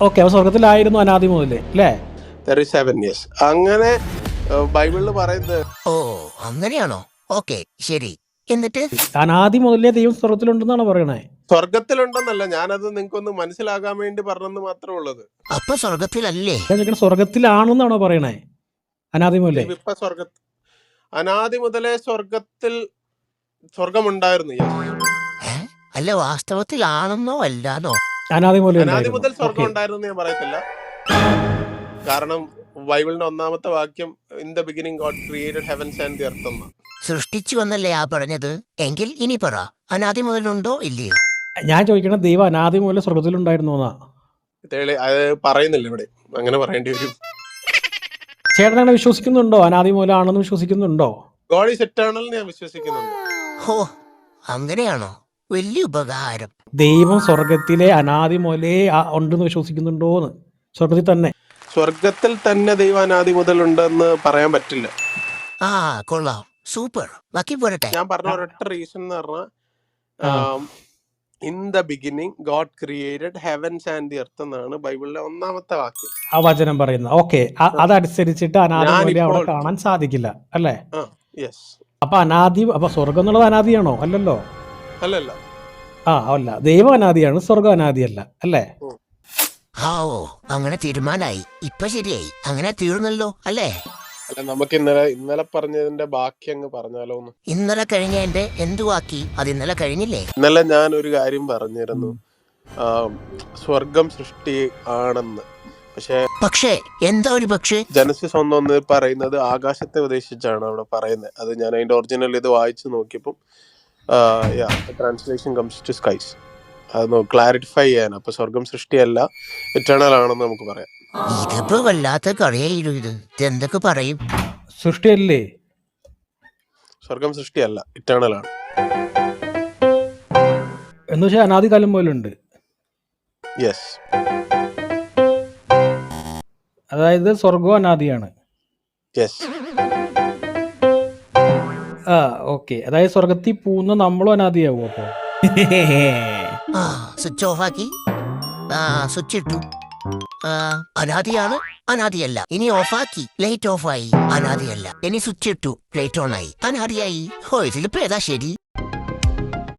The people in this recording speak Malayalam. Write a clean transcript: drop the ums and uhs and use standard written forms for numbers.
ഓക്കെ, അപ്പൊ സ്വർഗത്തിലായിരുന്നു അനാദി മുതലേ അല്ലേ? 37 years അങ്ങനെ ബൈബിളിൽ പറയുന്നത്. ഓ അങ്ങനെയാണോ? ഓക്കെ ശരി. എന്നിട്ട് അനാദി മുതലേ ദൈവം സ്വർഗത്തിലുണ്ടെന്നാണ് പറയണേ. സ്വർഗത്തിലുണ്ടെന്നല്ല, ഞാനത് നിങ്ങൾക്കൊന്ന് മനസ്സിലാകാൻ വേണ്ടി പറഞ്ഞെന്ന് മാത്രമേ ഉള്ളത്. അപ്പൊ സ്വർഗത്തിലല്ലേ? സ്വർഗത്തിലാണെന്നാണോ പറയണേ അനാദി മുതലേ? ഇപ്പൊ അനാദി മുതലേ സ്വർഗമുണ്ടായിരുന്നു. ഏ? അല്ല വാസ്തവത്തിലാണെന്നോ അല്ലാന്നോ? അനാദി അനാദി മുതൽ സ്വർഗം ഉണ്ടായിരുന്നു ഞാൻ പറയത്തില്ല. കാരണം ബൈബിളിന്റെ ഒന്നാമത്തെ വാക്യം in the beginning God created heavens and the earth എന്നാണ്. സൃഷ്ടിച്ചു എന്നല്ലേ ആ പറഞ്ഞത്? എങ്കിൽ ഇനി പറ, അനാദി മുതലുണ്ടോ ഇല്ലയോ? ഞാൻ ചോദിക്കണ ദൈവം അനാദി മുതലേ സ്വർഗത്തിലുണ്ടായിരുന്നു എന്നാ. അത് പറയുന്നില്ല ഇവിടെ, അങ്ങനെ പറയേണ്ടി വരും. ചേട്ടൻ അങ്ങനെ വിശ്വസിക്കുന്നുണ്ടോ? അനാദി മുതലാണെന്ന് വിശ്വസിക്കുന്നുണ്ടോ? ഗോഡ് ഈസ് എറ്റേണൽ ഞാൻ വിശ്വസിക്കുന്നുണ്ട്. ഹോ അങ്ങനെയാണോ? വലിയ ഉപകാരം. ദൈവം സ്വർഗത്തിലെ അനാദി മുതലേ ഉണ്ടെന്ന് വിശ്വസിക്കുന്നുണ്ടോന്ന്? സ്വർഗത്തിൽ തന്നെ ദൈവം അനാദി മുതൽ ഉണ്ടെന്ന് പറയാൻ പറ്റില്ല. ആ കൊള്ളാം, സൂപ്പർ. ബാക്കി പോരട്ടെ. ഞാൻ പറഞ്ഞ ഒരൊറ്റ റീസൺ എന്ന് പറഞ്ഞാൽ in the beginning God created heavens and the earth എന്നാണ് ബൈബിളിലെ ഒന്നാമത്തെ വാക്യം, ആ വചനം പറയുന്നത്. ഓക്കെ, അതനുസരിച്ചിട്ട് അനാദി മുതലേ അവിടെ കാണാൻ സാധിക്കില്ല അല്ലേ? അപ്പൊ സ്വർഗം എന്നുള്ളത് അനാദിയാണോ? അല്ലല്ലോ. അല്ലല്ല. അല്ല, ദൈവം അനാദിയാണ്, സ്വർഗം അനാദിയല്ല അല്ലേ? ഓ അങ്ങനെ തീരുമാനായി. ഇപ്പൊ ശരിയായി. അങ്ങനെ തീർന്നല്ലോ അല്ലേ? അല്ല, നമുക്ക് ഇന്നലെ പറഞ്ഞതിന്റെ ബാക്കി അങ്ങ് പറഞ്ഞാലോ? ഇന്നലെ കഴിഞ്ഞതിന്റെ എന്തു ബാക്കി? അത് ഇന്നലെ കഴിഞ്ഞില്ലേ? ഇന്നലെ ഞാൻ ഒരു കാര്യം പറഞ്ഞിരുന്നു, സ്വർഗം സൃഷ്ടി ആണെന്ന്. പക്ഷേ എന്താ ഒരു പക്ഷേ? ജനസിസ് 1:1 പറയുന്നത് ആകാശത്തെ ഉദ്ദേശിച്ചാണ് അവിടെ പറയുന്നത്. അത് ഞാൻ അതിന്റെ ഒറിജിനൽ ഇത് വായിച്ചു നോക്കിയപ്പം ട്രാൻസ്ലേഷൻ കംസ് ടു സ്കൈസ്. അത് ക്ലാരിഫൈ ചെയ്യാൻ. അപ്പൊ സ്വർഗം സൃഷ്ടിയല്ല, ഇറ്റേണൽ ആണെന്ന് നമുക്ക് പറയാം. ഇതിപ്പോ വല്ലാത്ത കളിയായിരുന്നു. ഇത് എന്തൊക്കെ പറയും? സൃഷ്ടിയല്ലേ? സ്വർഗം സൃഷ്ടിയല്ല, ഇറ്റേണൽ ആണ്. എന്ന് വെച്ചാൽ അനാദികാലം പോലുണ്ട്. യെസ്. അതായത് സ്വർഗം അനാദിയാണ്. യെസ്. ഓക്കെ, അതായത് സ്വർഗത്തിൽ പോകുന്ന നമ്മളും അനാദിയാവും. അപ്പോ സ്വിച്ച് ഓഫ് ആക്കി, സ്വിച്ച് ഇട്ടു. അനാദിയാണ്, അനാദിയല്ല. ഇനി ഓഫാക്കി, ലൈറ്റ് ഓഫ് ആയി, അനാദിയല്ല. ഇനി സ്വിച്ച് ഇട്ടു, ലൈറ്റ് ഓൺ ആയി, അനാദിയായി. ഇതിലിപ്പോ ഏതാ ശരി?